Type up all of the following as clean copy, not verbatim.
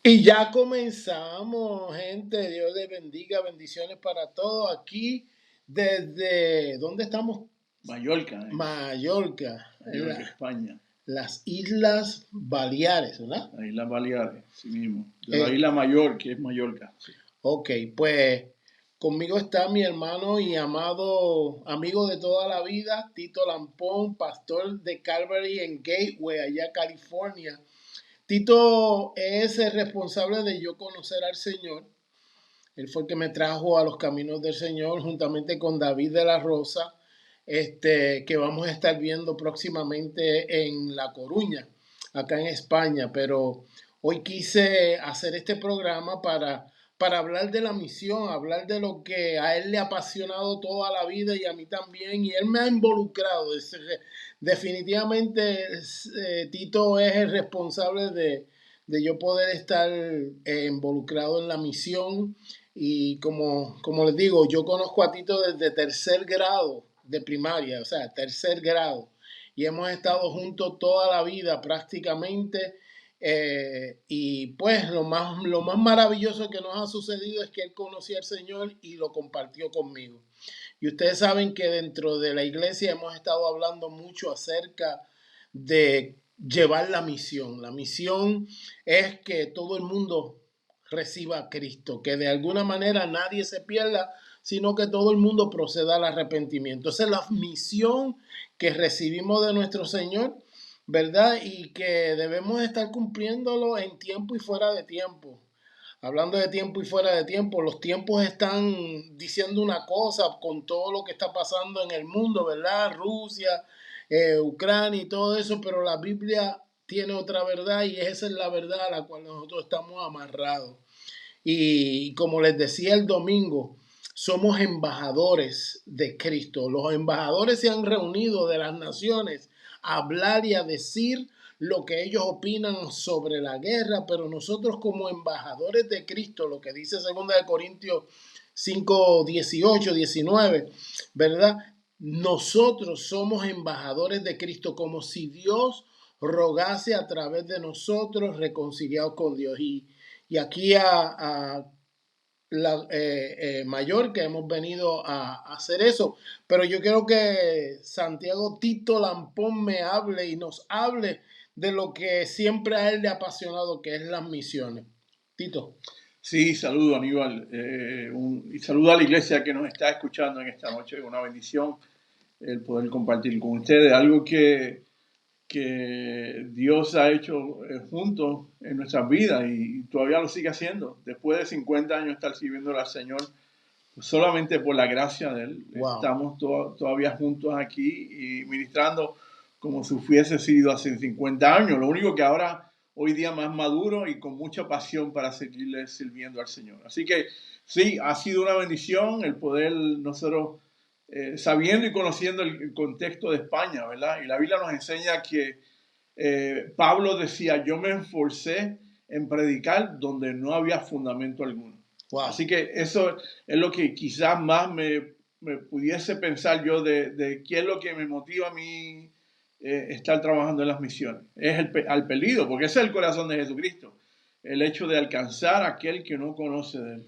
Y ya comenzamos, gente. Dios les bendiga, bendiciones para todos aquí desde, ¿dónde estamos? Mallorca, Mallorca, Mallorca, España. las Islas Baleares, ¿verdad? Las Islas Baleares, sí mismo. De la Eh, isla mayor, que es Mallorca. Sí. ok, pues conmigo está mi hermano y amado amigo de toda la vida, Tito Lampón, pastor de Calvary en Gateway, allá California. Tito es el responsable de yo conocer al Señor. Él fue el que me trajo a los caminos del Señor juntamente con David de la Rosa, que vamos a estar viendo próximamente en La Coruña, acá en España. Pero hoy quise hacer este programa para hablar de la misión, hablar de lo que a él le ha apasionado toda la vida y a mí también, y él me ha involucrado. Definitivamente Tito es el responsable de yo poder estar involucrado en la misión y como les digo, yo conozco a Tito desde tercer grado de primaria, o sea, tercer grado. Y hemos estado juntos toda la vida prácticamente. Y pues lo más maravilloso que nos ha sucedido es que él conocía al Señor y lo compartió conmigo. Y ustedes saben que dentro de la iglesia hemos estado hablando mucho acerca de llevar la misión. La misión es que todo el mundo reciba a Cristo, que de alguna manera nadie se pierda, sino que todo el mundo proceda al arrepentimiento. Esa es la misión que recibimos de nuestro Señor, ¿verdad? Y que debemos estar cumpliéndolo en tiempo y fuera de tiempo. Hablando de tiempo y fuera de tiempo, los tiempos están diciendo una cosa con todo lo que está pasando en el mundo, ¿verdad? Rusia, Ucrania y todo eso, pero la Biblia tiene otra verdad y esa es la verdad a la cual nosotros estamos amarrados. Y como les decía el domingo, somos embajadores de Cristo. Los embajadores se han reunido de las naciones a hablar y a decir lo que ellos opinan sobre la guerra, pero nosotros como embajadores de Cristo, lo que dice 2 Corintios 5, 18, 19, ¿verdad? Nosotros somos embajadores de Cristo, como si Dios rogase a través de nosotros reconciliados con Dios. Y aquí a la Mallorca hemos venido a hacer eso. Pero yo quiero que Santiago Tito Lampón me hable y nos hable de lo que siempre a él le ha apasionado, que es las misiones. Tito. Sí, saludo Aníbal. Y saludo a la iglesia que nos está escuchando en esta noche. Es una bendición el poder compartir con ustedes algo que Dios ha hecho juntos en nuestras vidas y todavía lo sigue haciendo. Después de 50 años estar sirviendo al Señor, solamente por la gracia de Él, Wow. estamos todavía juntos aquí y ministrando como si hubiese sido hace 50 años. Lo único que ahora, hoy día más maduro y con mucha pasión para seguirle sirviendo al Señor. Así que sí, ha sido una bendición el poder nosotros, sabiendo y conociendo el contexto de España, ¿verdad? Y la Biblia nos enseña que Pablo decía, yo me esforcé en predicar donde no había fundamento alguno. Wow. Así que eso es lo que quizás más me pudiese pensar yo de qué es lo que me motiva a mí estar trabajando en las misiones. Es al pedido, porque ese es el corazón de Jesucristo. El hecho de alcanzar a aquel que no conoce de él.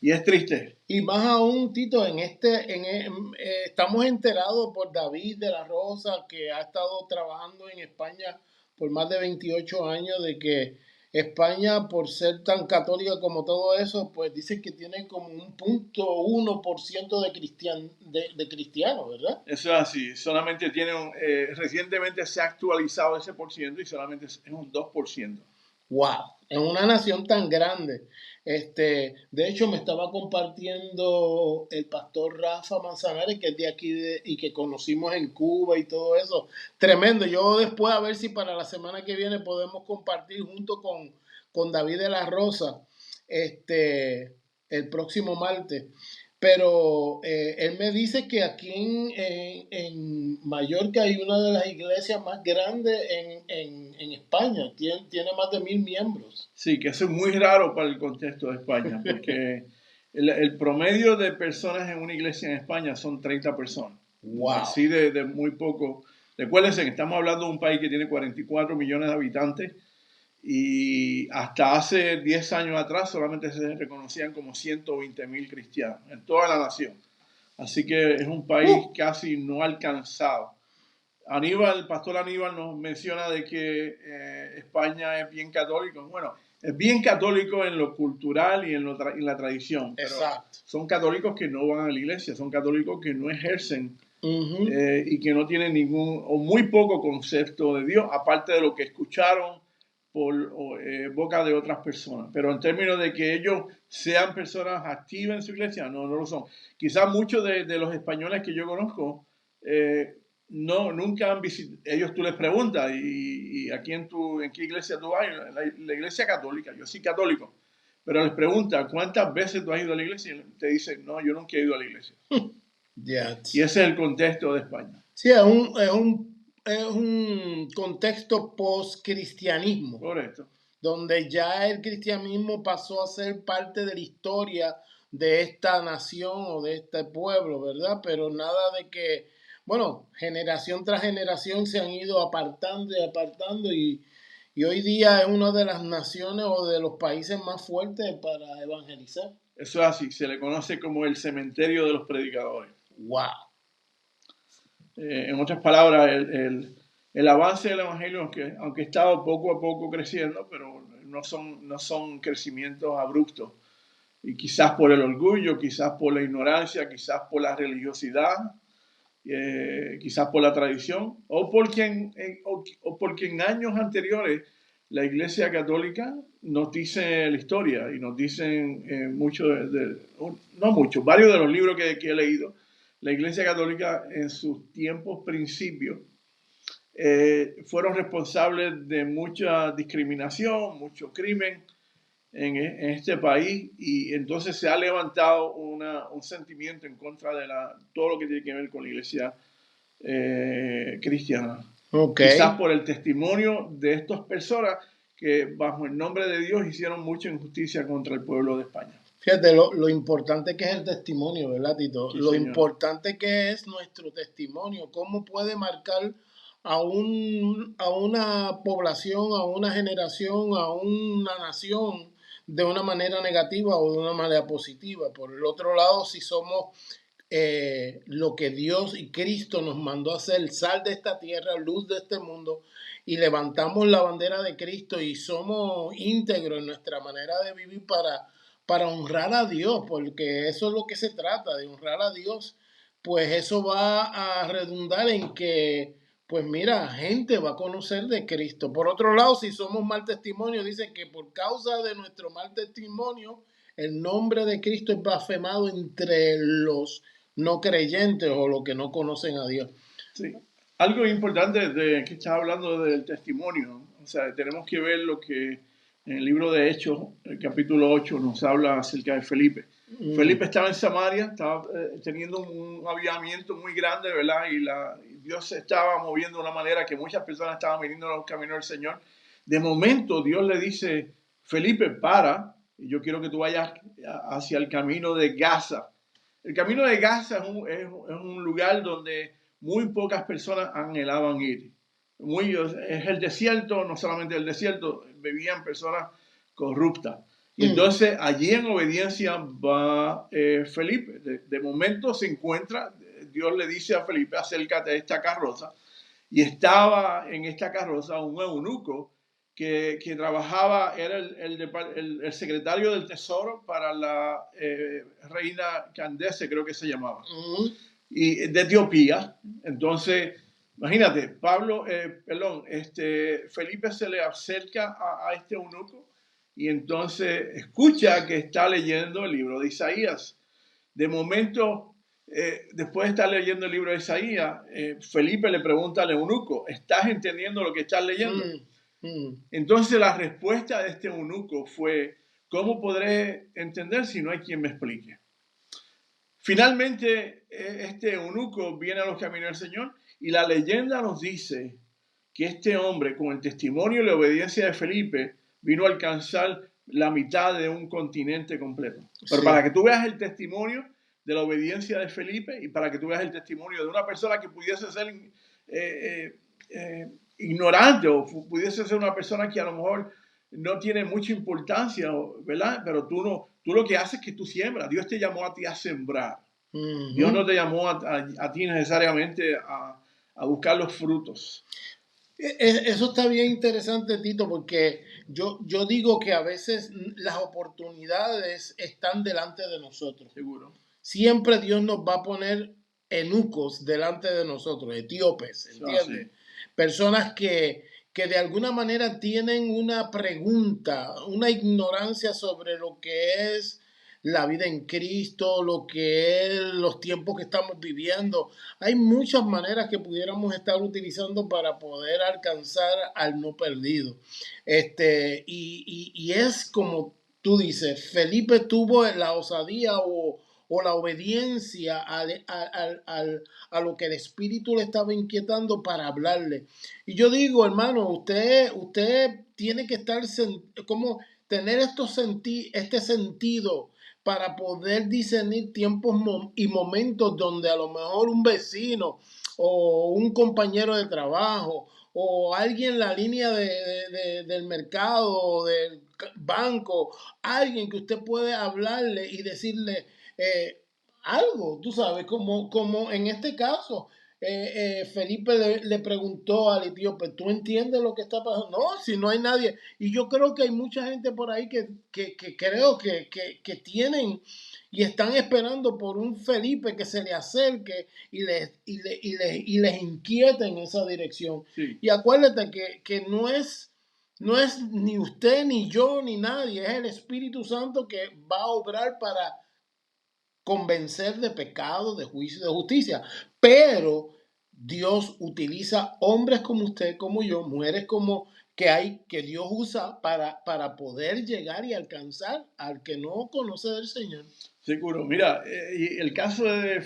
Y es triste. Y más aún, Tito, estamos enterados por David de la Rosa, que ha estado trabajando en España por más de 28 años, de que España, por ser tan católica como todo eso, pues dicen que tiene como un 0.1% de cristianos, ¿verdad? Eso es así. Solamente recientemente se ha actualizado ese por ciento y solamente es un 2%. Wow, en una nación tan grande. De hecho, me estaba compartiendo el pastor Rafa Manzanares, que es de aquí y que conocimos en Cuba y todo eso. Tremendo. Yo después a ver si para la semana que viene podemos compartir junto con David de la Rosa, el próximo martes. Pero él me dice que aquí en Mallorca hay una de las iglesias más grandes en España. Tiene más de 1,000 miembros. Sí, que eso es muy raro para el contexto de España, porque el promedio de personas en una iglesia en España son 30 personas. Wow. Así de muy poco. Recuérdense que estamos hablando de un país que tiene 44 millones de habitantes y hasta hace 10 años atrás solamente se reconocían como 120,000 cristianos en toda la nación. Así que es un país casi no alcanzado. El pastor Aníbal nos menciona de que España es bien católico. Bueno, es bien católico en lo cultural y en la tradición. Pero Exacto. son católicos que no van a la iglesia, son católicos que no ejercen Ujú. y que no tienen ningún o muy poco concepto de Dios, aparte de lo que escucharon por boca de otras personas. Pero en términos de que ellos sean personas activas en su iglesia, no lo son. Quizás muchos de los españoles que yo conozco nunca han visitado. Ellos tú les preguntas, ¿y aquí en qué iglesia tú vas? La iglesia católica. Yo soy católico. Pero les pregunta, ¿cuántas veces tú has ido a la iglesia? Y te dicen, no, yo nunca he ido a la iglesia. Yeah. Y ese es el contexto de España. Sí, es un contexto post-cristianismo, Correcto. donde ya el cristianismo pasó a ser parte de la historia de esta nación o de este pueblo, ¿verdad? Pero nada de que, bueno, generación tras generación se han ido apartando y hoy día es una de las naciones o de los países más fuertes para evangelizar. Eso es así, se le conoce como el cementerio de los predicadores. ¡Wow! En otras palabras, el avance del evangelio, aunque ha estado poco a poco creciendo, pero no son crecimientos abruptos. Y quizás por el orgullo, quizás por la ignorancia, quizás por la religiosidad, quizás por la tradición, o porque en años anteriores la Iglesia Católica nos dice la historia y nos dicen varios de los libros que he leído. La Iglesia Católica en sus tiempos principios fueron responsables de mucha discriminación, mucho crimen en este país, y entonces se ha levantado un sentimiento en contra de todo lo que tiene que ver con la iglesia cristiana. Okay. Quizás por el testimonio de estas personas que bajo el nombre de Dios hicieron mucha injusticia contra el pueblo de España. Fíjate lo importante que es el testimonio, ¿verdad, Tito? Sí, lo señor. Importante que es nuestro testimonio, cómo puede marcar a una población, a una generación, a una nación de una manera negativa o de una manera positiva. Por el otro lado, si somos lo que Dios y Cristo nos mandó a hacer, sal de esta tierra, luz de este mundo, y levantamos la bandera de Cristo y somos íntegros en nuestra manera de vivir para honrar a Dios, porque eso es lo que se trata, de honrar a Dios, pues eso va a redundar en que, pues mira, gente va a conocer de Cristo. Por otro lado, si somos mal testimonio, dice que por causa de nuestro mal testimonio, el nombre de Cristo es blasfemado entre los no creyentes o los que no conocen a Dios. Sí. Algo importante de que estás hablando del testimonio, o sea, tenemos que ver lo que en el libro de Hechos, el capítulo 8, nos habla acerca de Felipe. Felipe estaba en Samaria, estaba teniendo un avivamiento muy grande, ¿verdad? Y Dios se estaba moviendo de una manera que muchas personas estaban viniendo a los caminos del Señor. De momento, Dios le dice, Felipe, para, y yo quiero que tú vayas hacia el camino de Gaza. El camino de Gaza es un lugar donde muy pocas personas anhelaban ir. Es el desierto, no solamente el desierto, vivían personas corruptas. Y entonces allí en obediencia va Felipe. De momento se encuentra, Dios le dice a Felipe, acércate a esta carroza. Y estaba en esta carroza un eunuco que trabajaba, era el secretario del tesoro para la reina Candace, creo que se llamaba, y de Etiopía. Entonces, imagínate, Felipe se le acerca a este eunuco y entonces escucha que está leyendo el libro de Isaías. De momento, después de estar leyendo el libro de Isaías, Felipe le pregunta al eunuco, ¿estás entendiendo lo que estás leyendo? Entonces la respuesta de este eunuco fue, ¿cómo podré entender si no hay quien me explique? Finalmente, este eunuco viene a los caminos del Señor y la leyenda nos dice que este hombre, con el testimonio y la obediencia de Felipe, vino a alcanzar la mitad de un continente completo. Pero sí, para que tú veas el testimonio de la obediencia de Felipe y para que tú veas el testimonio de una persona que pudiese ser ignorante o pudiese ser una persona que a lo mejor no tiene mucha importancia, ¿verdad? Pero tú lo que haces es que tú siembras. Dios te llamó a ti a sembrar. Dios no te llamó a ti necesariamente a buscar los frutos. Eso está bien interesante, Tito, porque yo digo que a veces las oportunidades están delante de nosotros. Seguro. Siempre Dios nos va a poner eunucos delante de nosotros, etíopes, ¿entiendes? Sí. Personas que de alguna manera tienen una pregunta, una ignorancia sobre lo que es la vida en Cristo, lo que es los tiempos que estamos viviendo. Hay muchas maneras que pudiéramos estar utilizando para poder alcanzar al no perdido. Y es como tú dices, Felipe tuvo la osadía o la obediencia a lo que el Espíritu le estaba inquietando para hablarle. Y yo digo, hermano, usted tiene que estar como tener este sentido para poder discernir tiempos y momentos donde a lo mejor un vecino o un compañero de trabajo o alguien en la línea del mercado o del banco, alguien que usted puede hablarle y decirle algo, tú sabes, como en este caso. Felipe le preguntó al etíope, ¿tú entiendes lo que está pasando? No, si no hay nadie. Y yo creo que hay mucha gente por ahí que creo que tienen y están esperando por un Felipe que se le acerque y les inquiete en esa dirección. Sí. Y acuérdate que no es ni usted, ni yo, ni nadie, es el Espíritu Santo que va a obrar para convencer de pecado, de juicio, de justicia. Pero Dios utiliza hombres como usted, como yo, mujeres como que Dios usa para poder llegar y alcanzar al que no conoce del Señor. Seguro. Mira, y el caso de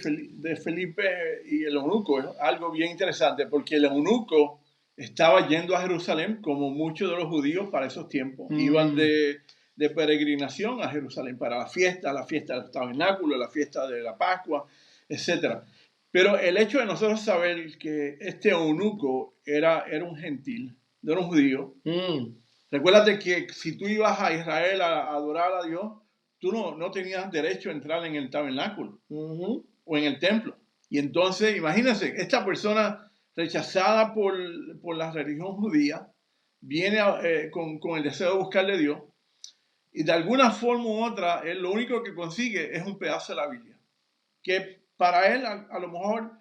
Felipe y el eunuco es algo bien interesante porque el eunuco estaba yendo a Jerusalén como muchos de los judíos para esos tiempos. Iban de peregrinación a Jerusalén para la fiesta del tabernáculo, la fiesta de la Pascua, etc. Pero el hecho de nosotros saber que este eunuco era un gentil, no era un judío. Recuérdate que si tú ibas a Israel a adorar a Dios, tú no tenías derecho a entrar en el tabernáculo o en el templo. Y entonces, imagínense, esta persona rechazada por la religión judía viene con el deseo de buscarle a Dios y de alguna forma u otra, él lo único que consigue es un pedazo de la Biblia, que para él a lo mejor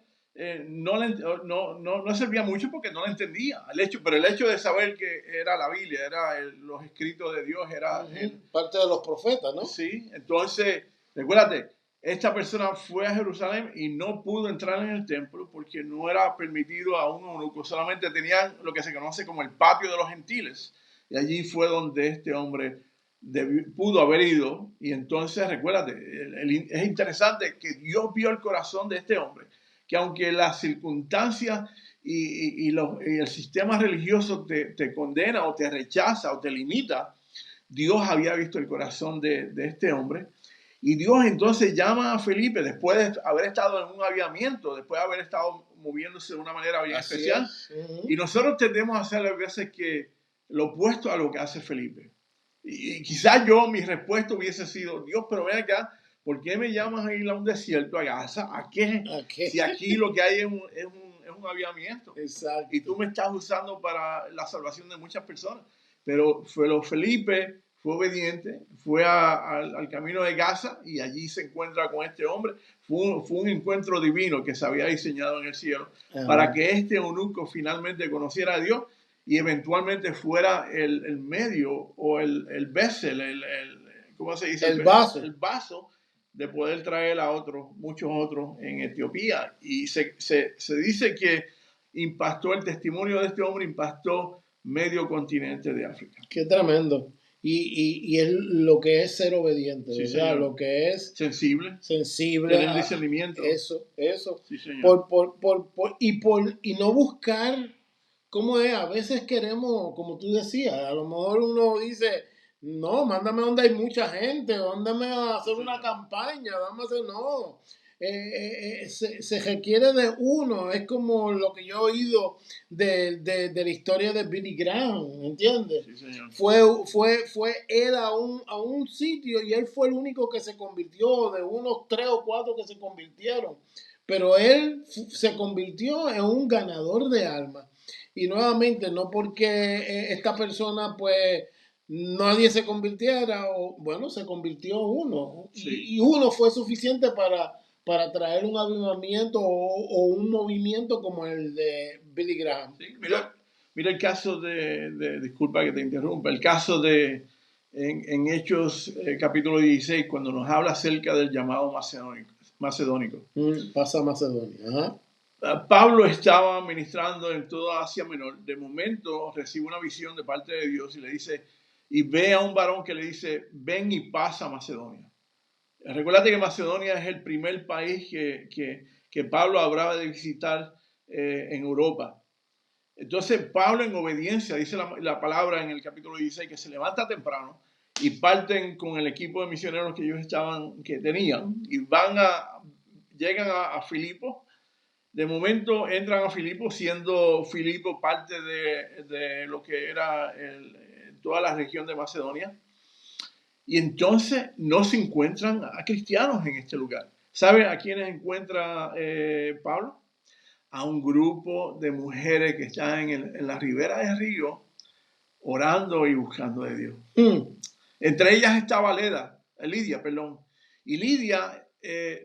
no servía mucho porque no lo entendía. Pero el hecho de saber que era la Biblia, era los escritos de Dios, era parte de los profetas, ¿no? Sí, entonces, recuérdate, esta persona fue a Jerusalén y no pudo entrar en el templo porque no era permitido a un eunuco, solamente tenían lo que se conoce como el patio de los gentiles. Y allí fue donde este hombre pudo haber ido. Y entonces, recuérdate, es interesante que Dios vio el corazón de este hombre, que aunque las circunstancias y el sistema religioso te condena o te rechaza o te limita, Dios había visto el corazón de este hombre. Y Dios entonces llama a Felipe después de haber estado en un avivamiento, después de haber estado moviéndose de una manera bien especial. Y nosotros tendemos a hacer a veces que lo opuesto a lo que hace Felipe. Y quizás mi respuesta hubiese sido, Dios, pero ven acá, ¿por qué me llamas a ir a un desierto, a Gaza? ¿A qué? Si aquí lo que hay es un avivamiento. Exacto. Y tú me estás usando para la salvación de muchas personas. Pero Felipe fue obediente, fue al camino de Gaza y allí se encuentra con este hombre. Fue un encuentro divino que se había diseñado en el cielo para que este eunuco finalmente conociera a Dios y eventualmente fuera el medio o el vessel, ¿cómo se dice? El vaso. El vaso de poder traer a muchos otros en Etiopía. Y se dice que el testimonio de este hombre impactó medio continente de África. Qué tremendo. Y es lo que es ser obediente, Sí, ¿verdad? señor. Lo que es sensible, tener discernimiento. Eso. Sí, señor. Y no buscar, ¿cómo es? A veces queremos, como tú decías, a lo mejor uno dice, no, mándame donde hay mucha gente, mándame a hacer una campaña, no. se requiere de uno. Es como lo que yo he oído de la historia de Billy Graham, ¿entiendes? Sí, señor. Fue él a un sitio y él fue el único que se convirtió, de unos 3 o 4 que se convirtieron. Pero él se convirtió en un ganador de almas. Y nuevamente, no porque esta persona, pues, nadie se convirtiera, o bueno, se convirtió uno. Sí. Y uno fue suficiente para traer un avivamiento o un movimiento como el de Billy Graham. Sí, mira el caso disculpa que te interrumpa, el caso en Hechos capítulo 16, cuando nos habla acerca del llamado macedónico. Pasa a Macedonia. Ajá. Pablo estaba ministrando en toda Asia Menor. De momento recibe una visión de parte de Dios y le dice, y ve a un varón que le dice, ven y pasa a Macedonia. Recuérdate que Macedonia es el primer país que Pablo habrá de visitar en Europa. Entonces Pablo, en obediencia, dice la palabra en el capítulo 16, que se levanta temprano y parten con el equipo de misioneros que ellos tenían, y llegan a Filipo. De momento entran a Filipo, siendo Filipo parte de lo que era toda la región de Macedonia. Y entonces no se encuentran a cristianos en este lugar. ¿Saben a quiénes encuentra Pablo? A un grupo de mujeres que están en la ribera del río orando y buscando de Dios. Entre ellas estaba Lidia. Y Lidia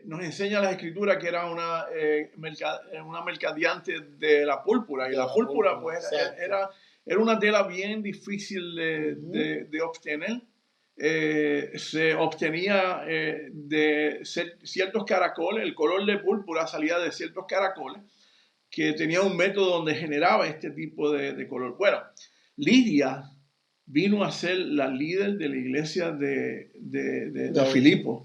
nos enseña la escritura que era una mercadeante de la púrpura. Y la púrpura pues era una tela bien difícil de obtener. Se obtenía de ciertos caracoles. El color de púrpura salía de ciertos caracoles que tenía un método donde generaba este tipo de color. Bueno, Lidia vino a ser la líder de la iglesia de Filipo.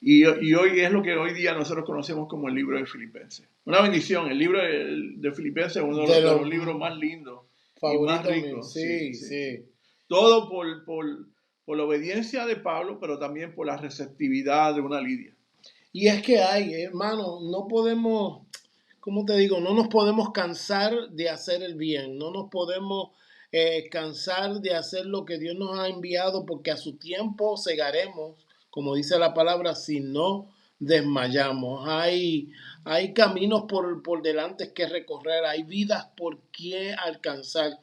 Y hoy es lo que hoy día nosotros conocemos como el libro de Filipenses. Una bendición. El libro de Filipenses es uno de los libros más lindos y más ricos. Sí. Todo por la obediencia de Pablo, pero también por la receptividad de una Lidia. Y es que hermano, no podemos, ¿cómo te digo? No nos podemos cansar de hacer el bien, no nos podemos cansar de hacer lo que Dios nos ha enviado, porque a su tiempo segaremos, como dice la palabra, si no desmayamos. Hay caminos por delante que recorrer, hay vidas por qué alcanzar.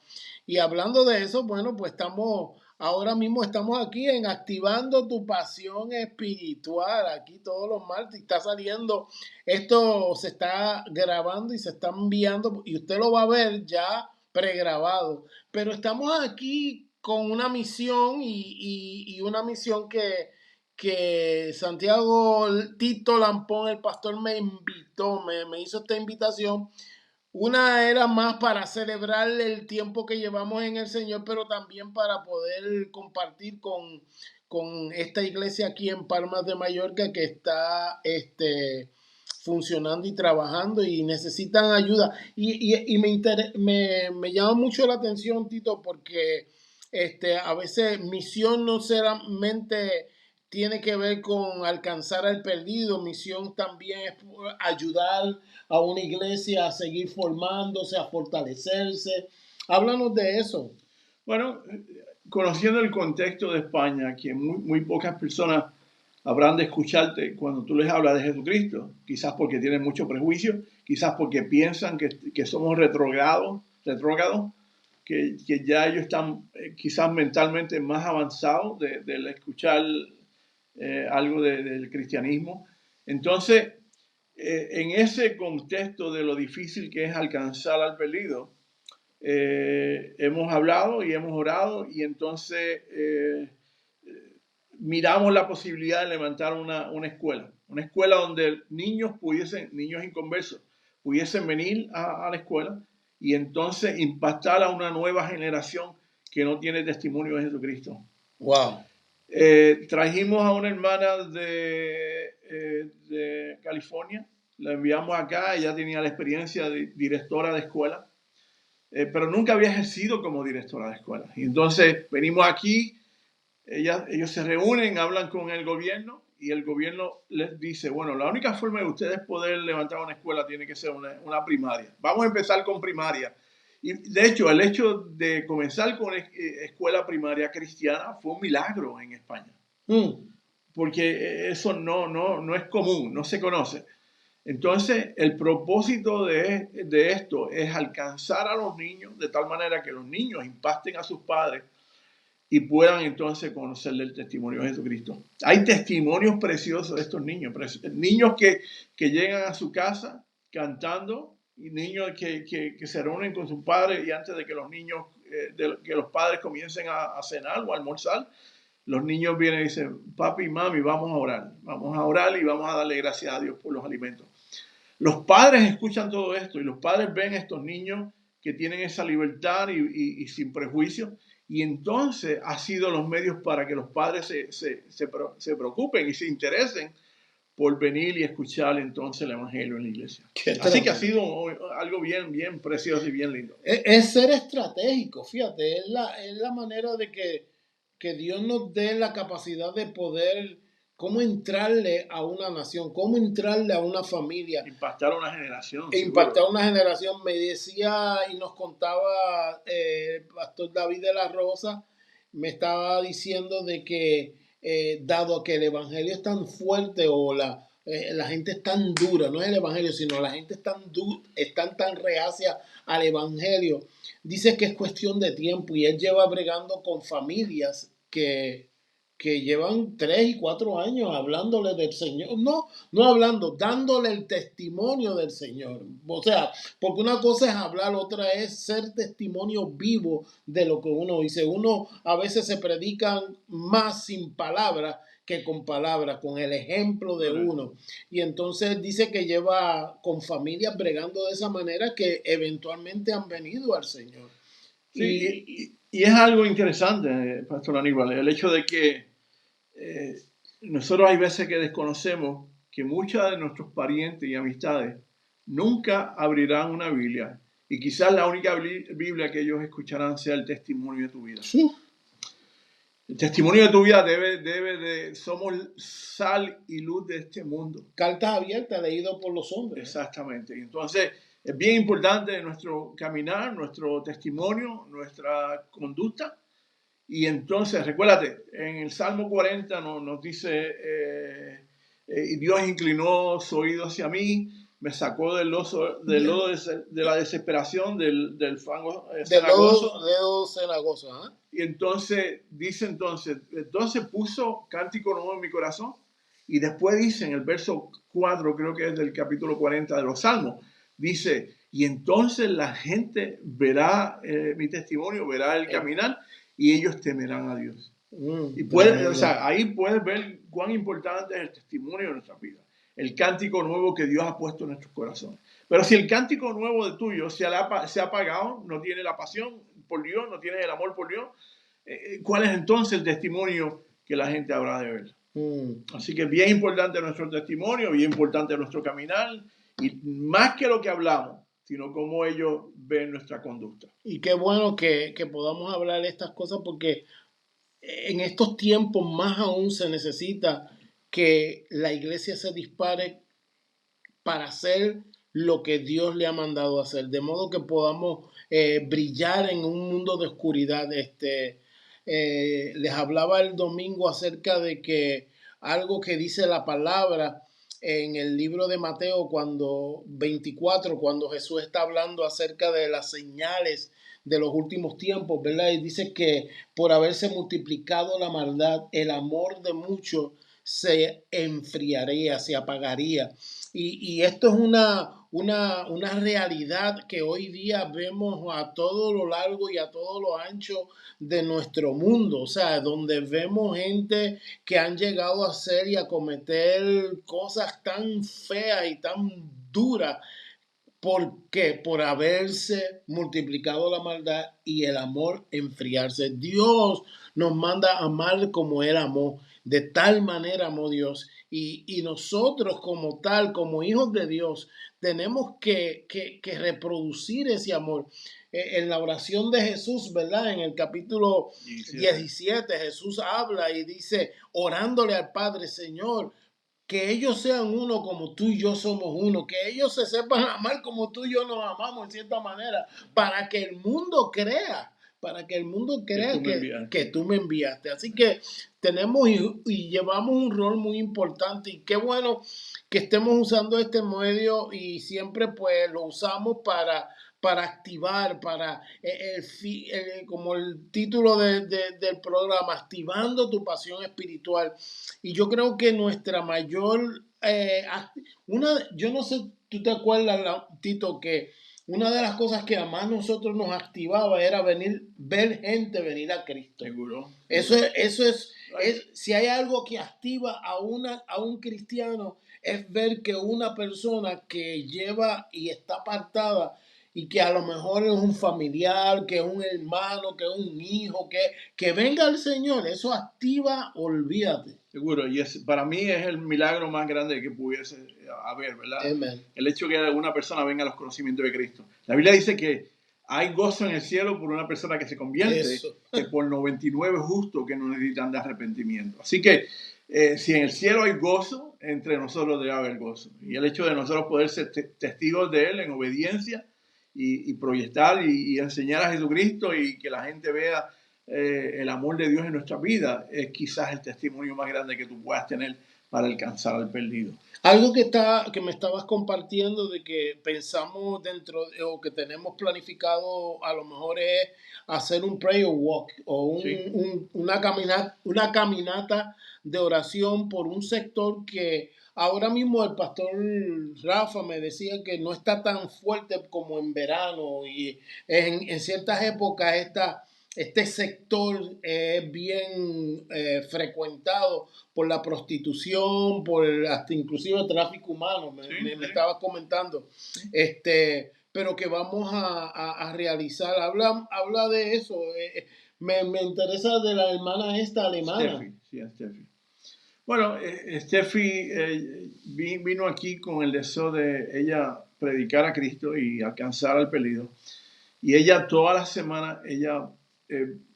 Y hablando de eso, bueno, pues ahora mismo estamos aquí en Activando tu Pasión Espiritual. Aquí todos los martes está saliendo. Esto se está grabando y se está enviando. Y usted lo va a ver ya pregrabado. Pero estamos aquí con una misión y una misión que Santiago Tito Lampón, el pastor, me invitó, me hizo esta invitación. Una era más para celebrar el tiempo que llevamos en el Señor, pero también para poder compartir con esta iglesia aquí en Palmas de Mallorca que está funcionando y trabajando y necesitan ayuda. Y me llama mucho la atención, Tito, porque a veces misión no solamente tiene que ver con alcanzar al perdido, misión también es ayudar a una iglesia a seguir formándose, a fortalecerse. Háblanos de eso. Bueno, conociendo el contexto de España, que muy pocas personas habrán de escucharte cuando tú les hablas de Jesucristo, quizás porque tienen mucho prejuicio, quizás porque piensan que somos retrógrados, que ya ellos están quizás mentalmente más avanzados del escuchar algo del cristianismo. Entonces, en ese contexto de lo difícil que es alcanzar al perdido, hemos hablado y hemos orado, y entonces miramos la posibilidad de levantar una escuela donde niños inconversos pudiesen venir a la escuela y entonces impactar a una nueva generación que no tiene testimonio de Jesucristo. Wow. Trajimos a una hermana de California, la enviamos acá. Ella tenía la experiencia de directora de escuela, pero nunca había ejercido como directora de escuela. Y entonces venimos aquí, ellos se reúnen, hablan con el gobierno y el gobierno les dice, bueno, la única forma de ustedes poder levantar una escuela tiene que ser una primaria. Vamos a empezar con primaria. Y de hecho, el hecho de comenzar con escuela primaria cristiana fue un milagro en España. Porque eso no es común, no se conoce. Entonces, el propósito de esto es alcanzar a los niños de tal manera que los niños impacten a sus padres y puedan entonces conocerle el testimonio de Jesucristo. Hay testimonios preciosos de estos niños, niños que llegan a su casa cantando, y niños que se reúnen con sus padres, y antes de que los niños, que los padres comiencen a cenar o a almorzar, los niños vienen y dicen, papi y mami, vamos a orar y vamos a darle gracias a Dios por los alimentos. Los padres escuchan todo esto y los padres ven a estos niños que tienen esa libertad y sin prejuicio, y entonces ha sido los medios para que los padres se preocupen y se interesen por venir y escuchar entonces el evangelio en la iglesia. Así que ha sido algo bien precioso y bien lindo. Es ser estratégico, fíjate, es la manera de que Dios nos dé la capacidad de poder, cómo entrarle a una nación, cómo entrarle a una familia. Impactar a una generación. Impactar a una generación. Me decía y nos contaba el pastor David de la Rosa, me estaba diciendo de que dado que el evangelio es tan fuerte o la gente es tan dura, no es el evangelio, sino la gente están tan reacia al evangelio, dice que es cuestión de tiempo y él lleva bregando con familias que llevan 3 y 4 años hablándole del Señor, no hablando, dándole el testimonio del Señor. O sea, porque una cosa es hablar, otra es ser testimonio vivo de lo que uno dice. Uno a veces se predican más sin palabras que con palabras, con el ejemplo de uno. Y entonces dice que lleva con familias bregando de esa manera que eventualmente han venido al Señor. Sí, y es algo interesante, Pastor Aníbal, el hecho de que nosotros hay veces que desconocemos que muchos de nuestros parientes y amistades nunca abrirán una Biblia, y quizás la única Biblia que ellos escucharán sea el testimonio de tu vida. Sí. El testimonio de tu vida somos sal y luz de este mundo. Cartas abiertas leído por los hombres. Exactamente. Entonces, es bien importante nuestro caminar, nuestro testimonio, nuestra conducta. Y entonces, recuérdate, en el Salmo 40 nos dice, Dios inclinó su oído hacia mí, me sacó del lodo de la desesperación, del fango cenagoso. Y entonces, entonces puso cántico nuevo en mi corazón. Y después dice en el verso 4, creo que es del capítulo 40 de los Salmos, dice, y entonces la gente verá mi testimonio, verá el caminar, y ellos temerán a Dios. Y ahí puedes ver cuán importante es el testimonio de nuestra vida, el cántico nuevo que Dios ha puesto en nuestros corazones. Pero si el cántico nuevo de tuyo se ha apagado, no tiene la pasión por Dios, no tiene el amor por Dios, ¿cuál es entonces el testimonio que la gente habrá de ver? Así que es bien importante nuestro testimonio, bien importante nuestro caminar, y más que lo que hablamos, sino cómo ellos ven nuestra conducta. Y qué bueno que podamos hablar de estas cosas, porque en estos tiempos más aún se necesita que la iglesia se dispare para hacer lo que Dios le ha mandado hacer, de modo que podamos brillar en un mundo de oscuridad. Les hablaba el domingo acerca de que algo que dice la palabra en el libro de Mateo 24, cuando Jesús está hablando acerca de las señales de los últimos tiempos, ¿verdad? Y dice que por haberse multiplicado la maldad, el amor de muchos se enfriaría, se apagaría. Y esto es una realidad que hoy día vemos a todo lo largo y a todo lo ancho de nuestro mundo, o sea, donde vemos gente que han llegado a hacer y a cometer cosas tan feas y tan duras. ¿Por qué? Por haberse multiplicado la maldad y el amor enfriarse. Dios nos manda a amar como Él amó. De tal manera amó Dios. Y nosotros como tal, como hijos de Dios, tenemos que reproducir ese amor. En la oración de Jesús, ¿verdad? En el capítulo 17, Jesús habla y dice, orándole al Padre, Señor, que ellos sean uno como tú y yo somos uno, que ellos se sepan amar como tú y yo nos amamos en cierta manera, para que el mundo crea, que tú me enviaste. Así que tenemos y llevamos un rol muy importante y qué bueno que estemos usando este medio y siempre pues lo usamos para activar, como el título del programa, activando tu pasión espiritual. Y yo creo que nuestra mayor, yo no sé, tú te acuerdas, Tito, que una de las cosas que además nosotros nos activaba era ver gente venir a Cristo. Seguro. Eso es, si hay algo que activa a un cristiano, es ver que una persona que lleva y está apartada y que a lo mejor es un familiar, que es un hermano, que es un hijo, que venga al Señor, eso activa, olvídate. Seguro, y para mí es el milagro más grande que pudiese haber, ¿verdad? Amen. El hecho de que una persona venga a los conocimientos de Cristo. La Biblia dice que hay gozo en el cielo por una persona que se convierte, que por 99 justos que no necesitan de arrepentimiento. Así que si en el cielo hay gozo, entre nosotros debe haber gozo. Y el hecho de nosotros poder ser testigos de Él en obediencia y proyectar y enseñar a Jesucristo y que la gente vea el amor de Dios en nuestra vida es quizás el testimonio más grande que tú puedas tener para alcanzar al perdido. Algo que me estabas compartiendo de que pensamos o que tenemos planificado a lo mejor es hacer un prayer walk o una caminata de oración por un sector que ahora mismo el pastor Rafa me decía que no está tan fuerte como en verano y en ciertas épocas este sector es bien frecuentado por la prostitución, hasta inclusive el tráfico humano, me estaba comentando, pero que vamos a realizar, habla de eso, me interesa de la hermana esta alemana. Steffi. Bueno, Steffi vino aquí con el deseo de ella predicar a Cristo y alcanzar al perdido, y ella toda la semana, ella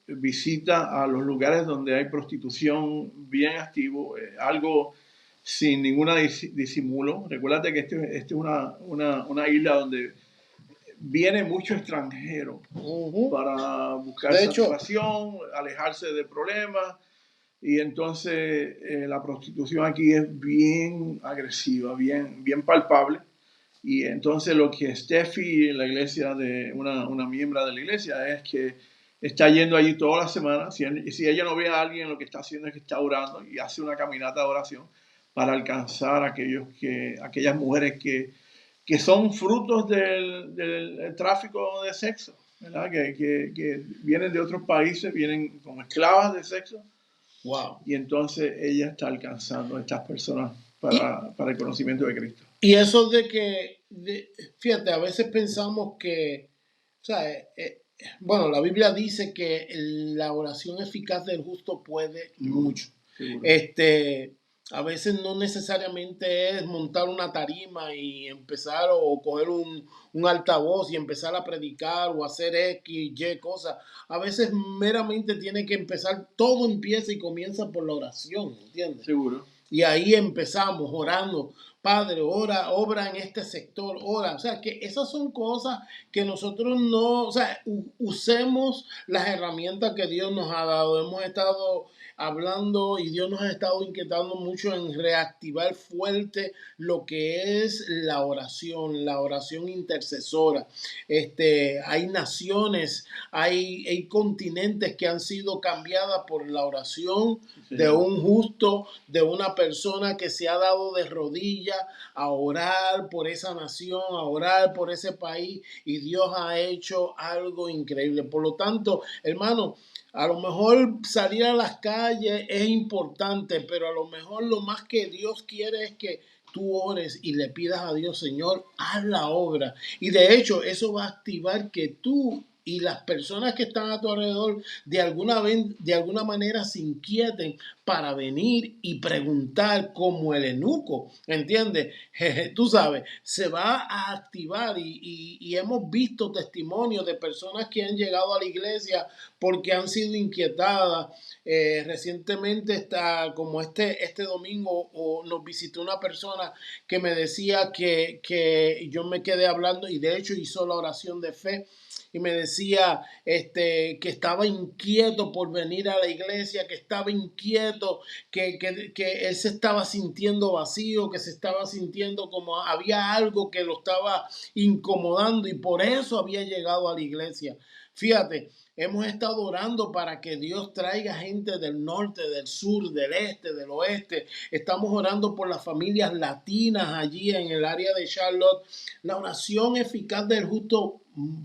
visita a los lugares donde hay prostitución bien activo, algo sin ninguna disimulo. Recuérdate que este es una isla donde viene mucho extranjero para buscar satisfacción, alejarse de problemas, y entonces la prostitución aquí es bien agresiva, bien palpable. Y entonces lo que Steffi en la iglesia, una miembro de la iglesia, es que está yendo allí toda la semana. Si ella no ve a alguien, lo que está haciendo es que está orando y hace una caminata de oración para alcanzar a aquellas mujeres que son frutos del tráfico de sexo, ¿verdad? Que vienen de otros países, vienen como esclavas de sexo. Wow. Y entonces ella está alcanzando a estas personas para el conocimiento de Cristo. Y eso fíjate, a veces pensamos que, o sea, bueno, la Biblia dice que la oración eficaz del justo puede mucho. Seguro. A veces no necesariamente es montar una tarima y empezar o coger un altavoz y empezar a predicar o hacer X, Y cosas. A veces meramente tiene que empezar, todo empieza y comienza por la oración, ¿entiendes? Seguro. Y ahí empezamos orando. Padre, obra en este sector, ora. O sea, que esas son cosas que nosotros no, o sea, usemos las herramientas que Dios nos ha dado. Hemos estado hablando y Dios nos ha estado inquietando mucho en reactivar fuerte lo que es la oración intercesora. Hay naciones, hay continentes que han sido cambiadas por la oración de un justo, de una persona que se ha dado de rodillas a orar por esa nación, a orar por ese país, y Dios ha hecho algo increíble. Por lo tanto, hermano, a lo mejor salir a las calles es importante, pero a lo mejor lo más que Dios quiere es que tú ores y le pidas a Dios, Señor, haz la obra. Y de hecho, eso va a activar que tú y las personas que están a tu alrededor de alguna manera se inquieten para venir y preguntar como el eunuco, ¿entiendes? Tú sabes, se va a activar y hemos visto testimonios de personas que han llegado a la iglesia porque han sido inquietadas. Recientemente como este domingo nos visitó una persona que me decía que yo me quedé hablando y de hecho hizo la oración de fe y me decía que estaba inquieto por venir a la iglesia, que estaba inquieto, que él se estaba sintiendo vacío, que se estaba sintiendo como había algo que lo estaba incomodando y por eso había llegado a la iglesia. Fíjate, hemos estado orando para que Dios traiga gente del norte, del sur, del este, del oeste. Estamos orando por las familias latinas allí en el área de Charlotte. La oración eficaz del justo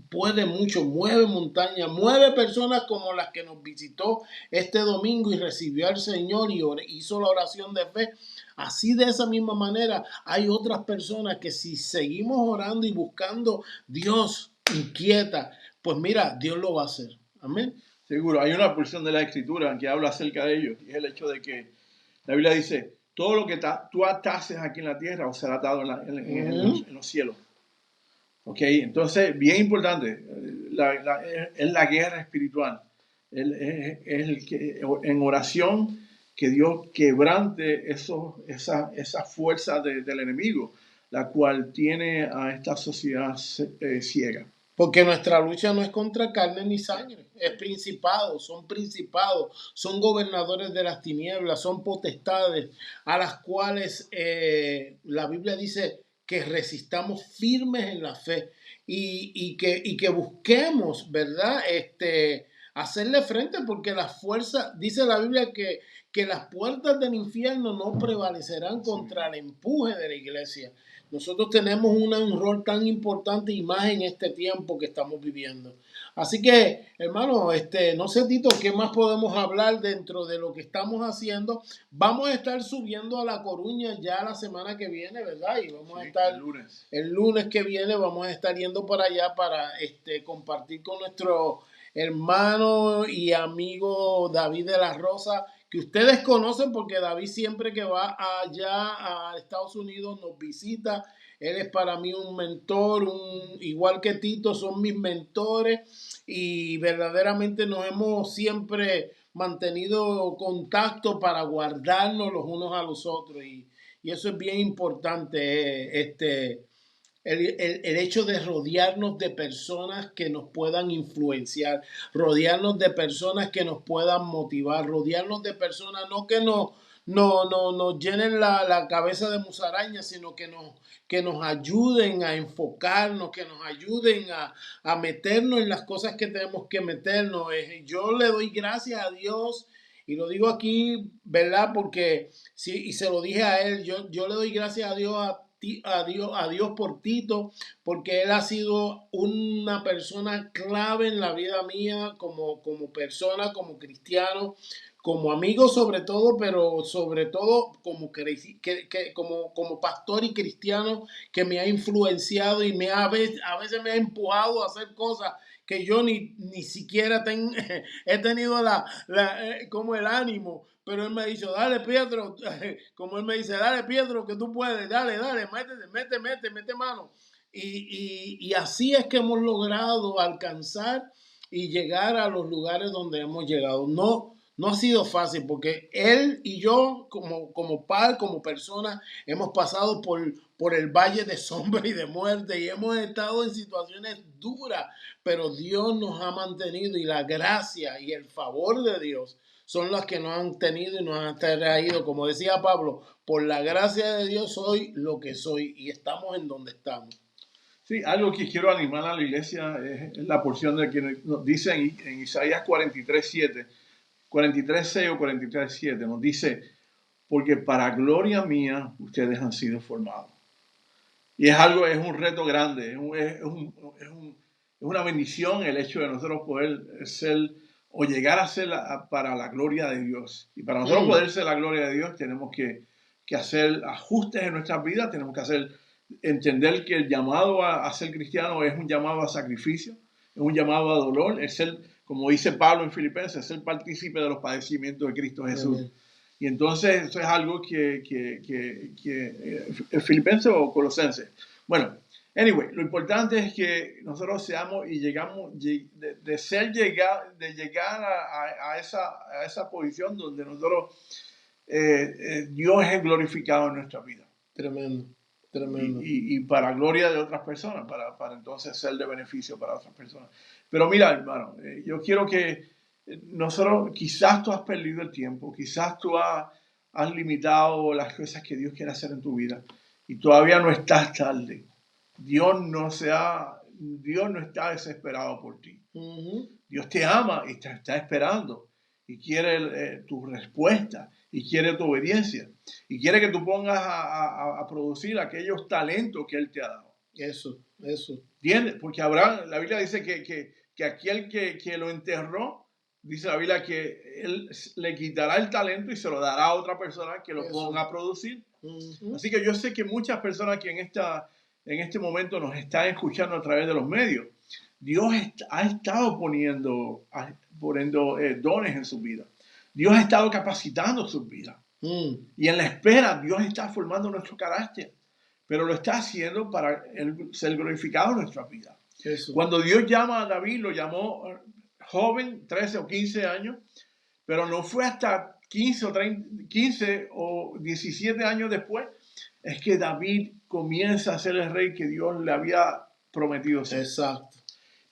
puede mucho, mueve montañas, mueve personas como las que nos visitó este domingo y recibió al Señor y hizo la oración de fe. Así de esa misma manera hay otras personas que si seguimos orando y buscando Dios inquieta, pues mira, Dios lo va a hacer. Amén. Seguro, hay una porción de la Escritura que habla acerca de ellos y es el hecho de que la Biblia dice, todo lo que tú atases aquí en la tierra os será atado en los cielos. Ok, entonces, bien importante, es la guerra espiritual. Es el que en oración que Dios quebrante esa fuerza del enemigo, la cual tiene a esta sociedad ciega. Porque nuestra lucha no es contra carne ni sangre, es principados, son gobernadores de las tinieblas, son potestades a las cuales la Biblia dice que resistamos firmes en la fe y que busquemos, ¿verdad? Hacerle frente porque las fuerzas, dice la Biblia que las puertas del infierno no prevalecerán contra el empuje de la iglesia. Nosotros tenemos un rol tan importante y más en este tiempo que estamos viviendo. Así que, hermano, no sé, Tito, ¿qué más podemos hablar dentro de lo que estamos haciendo? Vamos a estar subiendo a La Coruña ya la semana que viene, ¿verdad? Y vamos a estar el lunes que viene, vamos a estar yendo para allá para compartir con nuestro hermano y amigo David de la Rosa, que ustedes conocen porque David siempre que va allá a Estados Unidos nos visita. Él es para mí un mentor, igual que Tito, son mis mentores y verdaderamente nos hemos siempre mantenido contacto para guardarnos los unos a los otros y eso es bien importante. El hecho de rodearnos de personas que nos puedan influenciar, rodearnos de personas que nos puedan motivar, rodearnos de personas no que nos llenen la cabeza de musaraña, sino que nos ayuden a enfocarnos, que nos ayuden a meternos en las cosas que tenemos que meternos. Yo le doy gracias a Dios. Y lo digo aquí, ¿verdad? Porque sí, y se lo dije a él, yo le doy gracias a Dios a Dios por Tito, porque él ha sido una persona clave en la vida mía como persona, como cristiano, como amigo sobre todo, pero sobre todo como pastor y cristiano que me ha influenciado y a veces me ha empujado a hacer cosas que yo ni siquiera he tenido como el ánimo, pero él me ha dicho, dale Pietro, como él me dice, dale Pietro, que tú puedes, dale, mete mano. Y así es que hemos logrado alcanzar y llegar a los lugares donde hemos llegado. No ha sido fácil porque él y yo como padre, como persona, hemos pasado por el valle de sombra y de muerte y hemos estado en situaciones duras, pero Dios nos ha mantenido y la gracia y el favor de Dios son las que nos han tenido y nos han traído, como decía Pablo, por la gracia de Dios soy lo que soy y estamos en donde estamos. Sí, algo que quiero animar a la iglesia es la porción de que nos dice en Isaías 43:7, 43:6 o 43:7, nos dice, porque para gloria mía ustedes han sido formados. Y es un reto grande, es una bendición el hecho de nosotros poder ser o llegar a ser para la gloria de Dios. Y para nosotros poder ser la gloria de Dios tenemos que hacer ajustes en nuestras vidas, tenemos que entender que el llamado a ser cristiano es un llamado a sacrificio, es un llamado a dolor, es ser, como dice Pablo en Filipenses, es ser partícipe de los padecimientos de Cristo Jesús. Amén. Y entonces eso es algo que Filipenses o Colosenses. Bueno, anyway, lo importante es que nosotros seamos y llegamos, de llegar a esa posición donde nosotros, Dios es glorificado en nuestra vida. Tremendo, tremendo. Y para gloria de otras personas, para entonces ser de beneficio para otras personas. Pero mira, hermano, yo quiero que nosotros, quizás tú has perdido el tiempo, quizás tú has limitado las cosas que Dios quiere hacer en tu vida y todavía no estás tarde. Dios no está desesperado por ti. Uh-huh. Dios te ama y te está esperando y quiere tu respuesta y quiere tu obediencia y quiere que tú pongas a producir aquellos talentos que Él te ha dado. Eso. ¿Entiendes? Porque Abraham, la Biblia dice que aquel que lo enterró, dice la Biblia que Él le quitará el talento y se lo dará a otra persona que lo ponga a producir. Uh-huh. Así que yo sé que muchas personas que en este momento nos están escuchando a través de los medios, Dios ha estado poniendo dones en su vida. Dios ha estado capacitando su vida. Y en la espera, Dios está formando nuestro carácter. Pero lo está haciendo para ser glorificado en nuestra vida. Eso. Cuando Dios llama a David, lo llamó joven, 13 o 15 años, pero no fue hasta 15 o 17 años después, es que David comienza a ser el rey que Dios le había prometido ser. Exacto.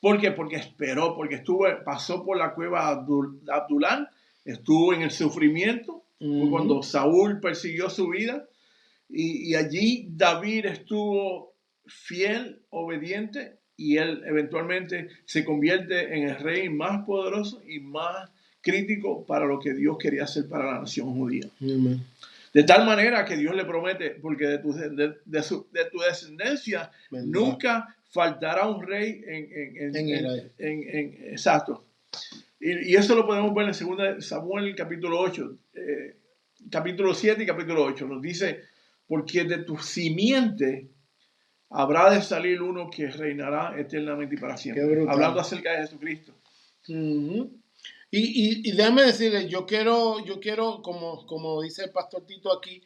¿Por qué? Porque esperó, porque pasó por la cueva de Adulán, estuvo en el sufrimiento, fue cuando Saúl persiguió su vida, y allí David estuvo fiel, obediente, y él eventualmente se convierte en el rey más poderoso y más crítico para lo que Dios quería hacer para la nación judía. Amén. De tal manera que Dios le promete, porque de tu descendencia vendrá. Nunca faltará un rey exacto. Y eso lo podemos ver en 2 Samuel capítulo 8, capítulo 7 y capítulo 8. Nos dice, porque de tu simiente habrá de salir uno que reinará eternamente y para siempre. Hablando acerca de Jesucristo. Uh-huh. Y déjame decirles, yo quiero como dice el pastor Tito aquí,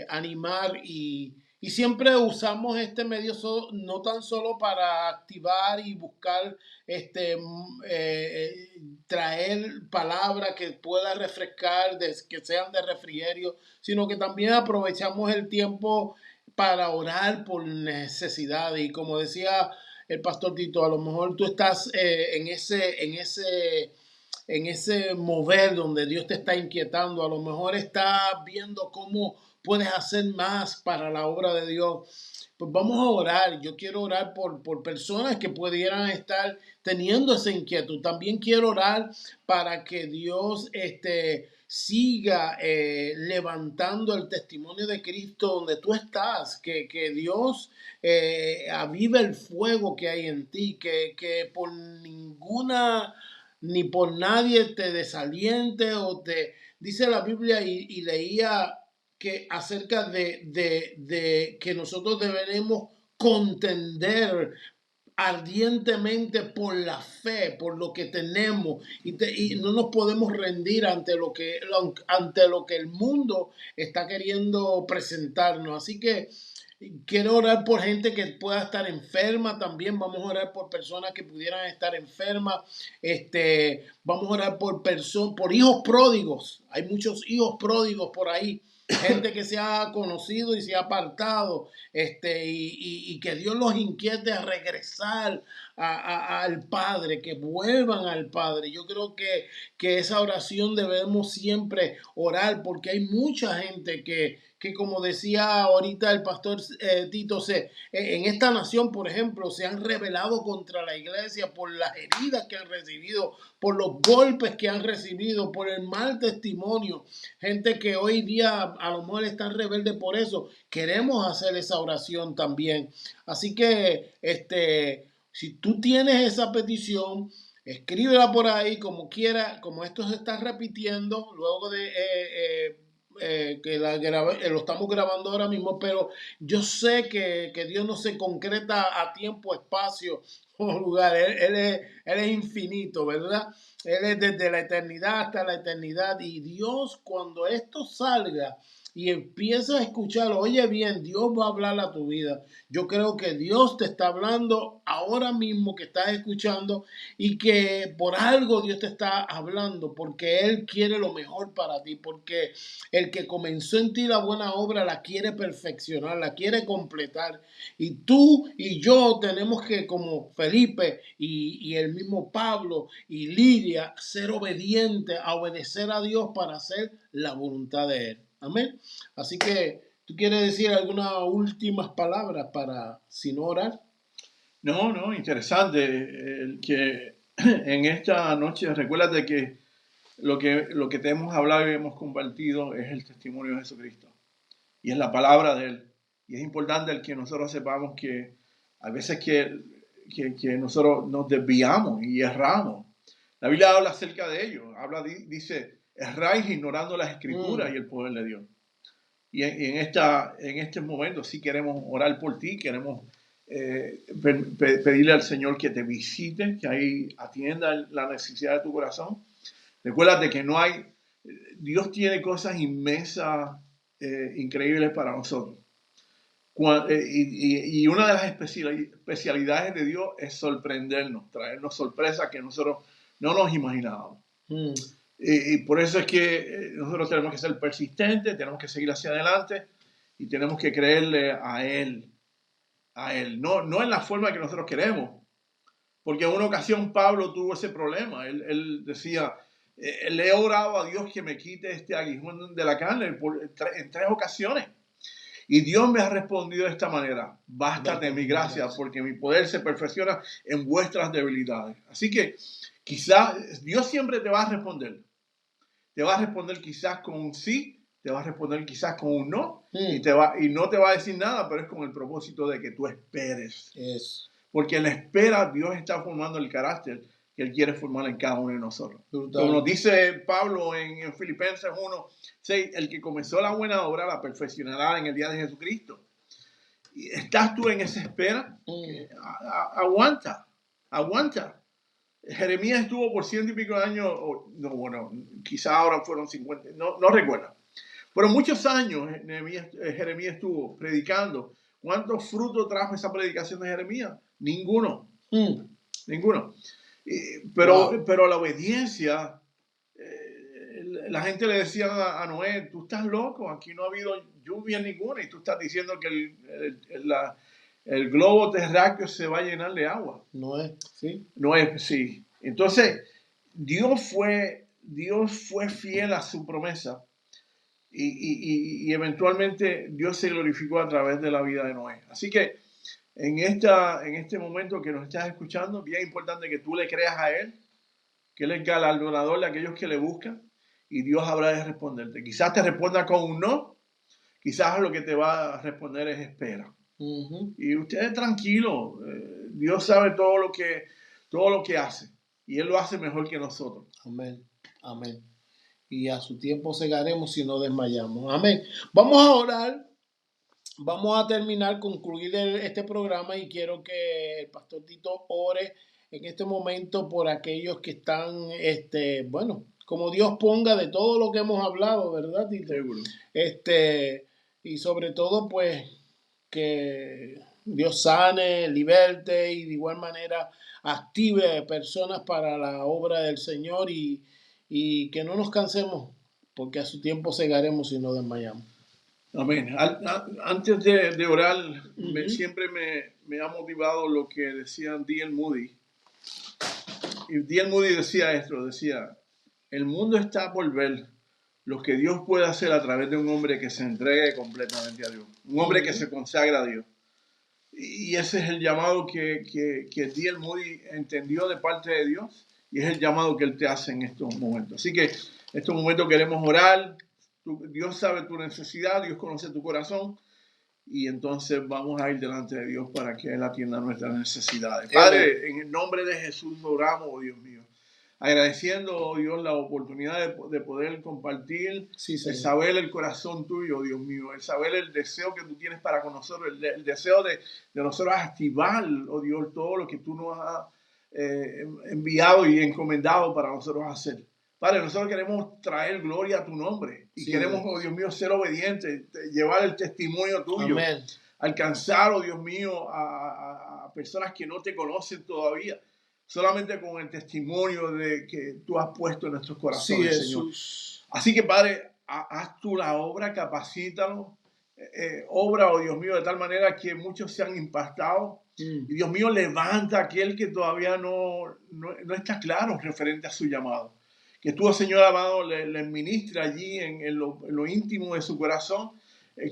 animar y siempre usamos este medio no tan solo para activar y buscar traer palabras que pueda refrescar, que sean de refrigerio, sino que también aprovechamos el tiempo para orar por necesidades. Y como decía el pastor Tito, a lo mejor tú estás en ese mover donde Dios te está inquietando, a lo mejor estás viendo cómo puedes hacer más para la obra de Dios. Pues vamos a orar. Yo quiero orar por personas que pudieran estar teniendo esa inquietud. También quiero orar para que Dios siga levantando el testimonio de Cristo donde tú estás, que Dios avive el fuego que hay en ti, que por ni por nadie te desaliente o te dice la Biblia y leía que acerca de que nosotros debemos contender ardientemente por la fe, por lo que tenemos y no nos podemos rendir ante lo que el mundo está queriendo presentarnos. Así que quiero orar por gente que pueda estar enferma también. Vamos a orar por personas que pudieran estar enfermas. Vamos a orar por hijos pródigos. Hay muchos hijos pródigos por ahí. Gente que se ha conocido y se ha apartado, y que Dios los inquiete a regresar al Padre, que vuelvan al Padre. Yo creo que esa oración debemos siempre orar, porque hay mucha gente que como decía ahorita el pastor Tito, en esta nación, por ejemplo, se han rebelado contra la iglesia por las heridas que han recibido, por los golpes que han recibido, por el mal testimonio. Gente que hoy día a lo mejor están rebeldes por eso. Queremos hacer esa oración también. Así que, si tú tienes esa petición, escríbela por ahí como quiera, como esto se está repitiendo, luego de que lo estamos grabando ahora mismo, pero yo sé que Dios no se concreta a tiempo, espacio lugar. Él es infinito, ¿verdad? Él es desde la eternidad hasta la eternidad. Y Dios, cuando esto salga y empiezas a escucharlo, oye bien, Dios va a hablar a tu vida. Yo creo que Dios te está hablando ahora mismo que estás escuchando y que por algo Dios te está hablando, porque Él quiere lo mejor para ti, porque el que comenzó en ti la buena obra la quiere perfeccionar, la quiere completar. Y tú y yo tenemos que, como Felipe y el mismo Pablo y Lidia, ser obedientes, a obedecer a Dios para hacer la voluntad de Él. Amén. Así que, ¿tú quieres decir algunas últimas palabras para, si no orar? No, interesante. Que en esta noche, recuérdate que lo que te hemos hablado y hemos compartido es el testimonio de Jesucristo. Y es la palabra de Él. Y es importante el que nosotros sepamos que a veces que nosotros nos desviamos y erramos. La Biblia habla acerca de ello. Dice, erráis ignorando las escrituras y el poder de Dios. Y en este momento sí queremos orar por ti, queremos pedirle al Señor que te visite, que ahí atienda la necesidad de tu corazón. Recuérdate que Dios tiene cosas inmensas, increíbles para nosotros. Y una de las especialidades de Dios es sorprendernos, traernos sorpresas que nosotros no nos imaginábamos. Y por eso es que nosotros tenemos que ser persistentes, tenemos que seguir hacia adelante y tenemos que creerle a Él, no en la forma que nosotros queremos. Porque en una ocasión Pablo tuvo ese problema. Él decía, le he orado a Dios que me quite este aguijón de la carne en 3 ocasiones. Y Dios me ha respondido de esta manera: bástate mi gracia, porque mi poder se perfecciona en vuestras debilidades. Así que quizás Dios siempre te va a responder. Te va a responder quizás con un sí, te va a responder quizás con un no, y no te va a decir nada, pero es con el propósito de que tú esperes. Porque en la espera Dios está formando el carácter que Él quiere formar en cada uno de nosotros. Como nos dice Pablo en Filipenses 1:6, el que comenzó la buena obra la perfeccionará en el día de Jesucristo. ¿Y estás tú en esa espera? Aguanta. Jeremías estuvo por 100 y pico de años, quizás ahora fueron 50, no recuerdo. Pero muchos años Jeremías estuvo predicando. ¿Cuántos frutos trajo esa predicación de Jeremías? Ninguno. Pero la obediencia, la gente le decía a Noé, tú estás loco, aquí no ha habido lluvia ninguna y tú estás diciendo que el globo terráqueo se va a llenar de agua. Noé, sí. Entonces, Dios fue fiel a su promesa. Y eventualmente Dios se glorificó a través de la vida de Noé. Así que en este momento que nos estás escuchando, bien importante que tú le creas a Él, que Él es galardonador de aquellos que le buscan, y Dios habrá de responderte. Quizás te responda con un no, quizás lo que te va a responder es espera. Y usted tranquilo, Dios sabe todo lo que hace, y Él lo hace mejor que nosotros. Amén. Y a su tiempo segaremos si no desmayamos. Amén. Vamos a orar. Vamos a concluir este programa y quiero que el pastor Tito ore en este momento por aquellos que están, como Dios ponga de todo lo que hemos hablado, ¿verdad, Tito? Seguro. Y sobre todo, pues, que Dios sane, liberte y de igual manera active personas para la obra del Señor y que no nos cansemos, porque a su tiempo segaremos si no desmayamos. Amén. Antes de orar, siempre me ha motivado lo que decía D.L. Moody. Y D.L. Moody decía esto, el mundo está por ver lo que Dios puede hacer a través de un hombre que se entregue completamente a Dios, un hombre que se consagra a Dios. Y ese es el llamado que D.L. Moody entendió de parte de Dios, y es el llamado que Él te hace en estos momentos. Así que en estos momentos queremos orar. Dios sabe tu necesidad, Dios conoce tu corazón, y entonces vamos a ir delante de Dios para que Él atienda nuestras necesidades. Padre, en el nombre de Jesús oramos, oh Dios mío. Agradeciendo, oh Dios, la oportunidad de poder compartir, Sí, el Señor. saber el corazón tuyo, Dios mío, el saber el deseo que tú tienes para con nosotros, el deseo de nosotros activar, oh Dios, todo lo que tú nos has enviado y encomendado para nosotros hacer. Padre, nosotros queremos traer gloria a tu nombre y Sí, queremos, Dios. oh Dios mío, ser obedientes, llevar el testimonio tuyo, Amén. alcanzar, oh Dios mío, a personas que no te conocen todavía, solamente con el testimonio de que tú has puesto en nuestros Sí, corazones, Señor. Jesús. Así que, Padre, haz tú la obra, capacítanos, obra, oh Dios mío, de tal manera que muchos sean impactados. Y Dios mío, levanta a aquel que todavía no está claro referente a su llamado. Que tú, Señor amado, le ministre allí en lo íntimo de su corazón,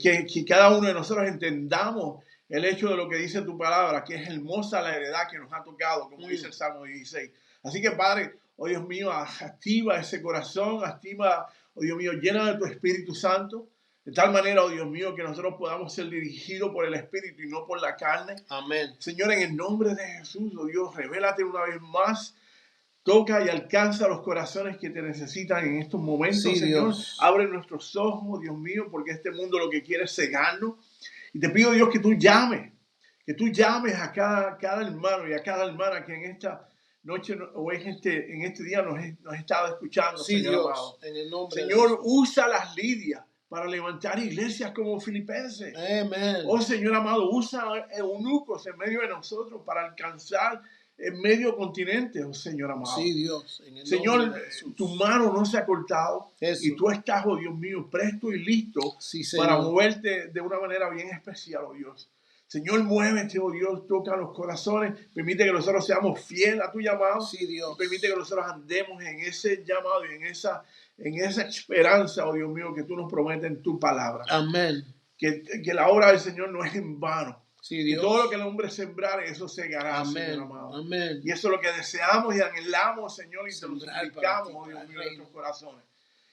que cada uno de nosotros entendamos el hecho de lo que dice tu palabra, que es hermosa la heredad que nos ha tocado, como dice el Salmo 16. Así que, Padre, oh Dios mío, activa ese corazón, activa, oh Dios mío, llena de tu Espíritu Santo, de tal manera, oh Dios mío, que nosotros podamos ser dirigidos por el Espíritu y no por la carne. Amén. Señor, en el nombre de Jesús, oh Dios, revélate una vez más. Toca y alcanza los corazones que te necesitan en estos momentos, Sí, Señor. Dios. Abre nuestros ojos, Dios mío, porque este mundo lo que quiere es cegarnos. Y te pido, Dios, que tú llames a cada hermano y a cada hermana que en esta noche o en este día nos estado escuchando, Sí, Señor Dios. amado. En el nombre de Señor, Jesús. usa las lidias para levantar iglesias como Filipenses. Amén. Oh Señor amado, usa eunucos en medio de nosotros para alcanzar en medio continente, oh Señor amado. Sí, Dios. En el Señor, nombre de Jesús. tu mano no se ha cortado Eso. y tú estás, oh Dios mío, presto y listo Sí, para Señor. moverte de una manera bien especial, oh Dios. Señor, muévete, oh Dios, toca los corazones, permite que nosotros seamos fieles a tu llamado. Sí, Dios. Y permite que nosotros andemos en ese llamado y en esa esperanza, oh Dios mío, que tú nos prometes en tu palabra. Amén. Que la obra del Señor no es en vano. Sí, Que Dios. todo lo que el hombre sembrare, eso segará, Amén. Señor amado. Amén. Y eso es lo que deseamos y anhelamos, Señor, y te lo Sembrar suplicamos, para ti, oh Dios para el mío, en reino. nuestros corazones.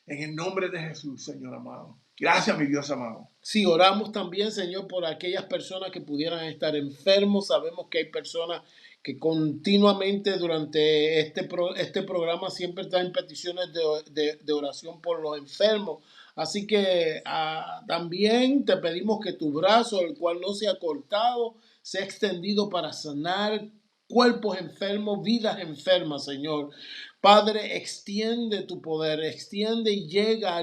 En el nombre de Jesús, Señor amado. Gracias, mi Dios amado. Sí, oramos también, Señor, por aquellas personas que pudieran estar enfermos. Sabemos que hay personas que continuamente durante este programa siempre traen peticiones de oración por los enfermos. Así que también te pedimos que tu brazo, el cual no se ha cortado, sea extendido para sanar cuerpos enfermos, vidas enfermas, Señor. Padre, extiende tu poder, extiende y llega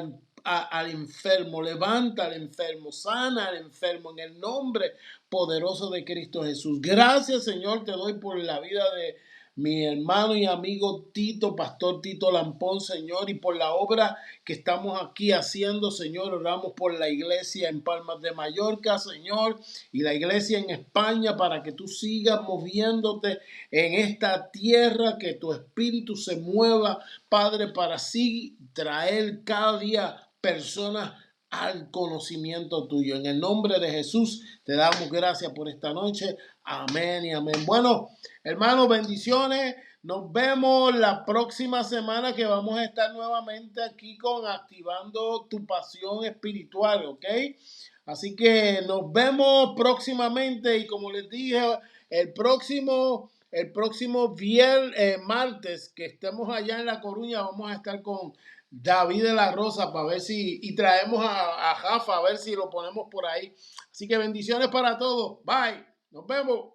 al enfermo, levanta al enfermo, sana al enfermo en el nombre poderoso de Cristo Jesús. Gracias, Señor, te doy por la vida de mi hermano y amigo Tito, Pastor Tito Lampón, Señor, y por la obra que estamos aquí haciendo, Señor. Oramos por la iglesia en Palmas de Mallorca, Señor, y la iglesia en España, para que tú sigas moviéndote en esta tierra, que tu espíritu se mueva, Padre, para así traer cada día personas al conocimiento tuyo. En el nombre de Jesús te damos gracias por esta noche. Amén y amén. Bueno, hermanos, bendiciones. Nos vemos la próxima semana, que vamos a estar nuevamente aquí con Activando tu Pasión Espiritual, ¿ok? Así que nos vemos próximamente, y como les dije, el próximo martes que estemos allá en La Coruña, vamos a estar con David de la Rosa para ver y traemos a Jafa a ver si lo ponemos por ahí. Así que bendiciones para todos. Bye. Nos vemos.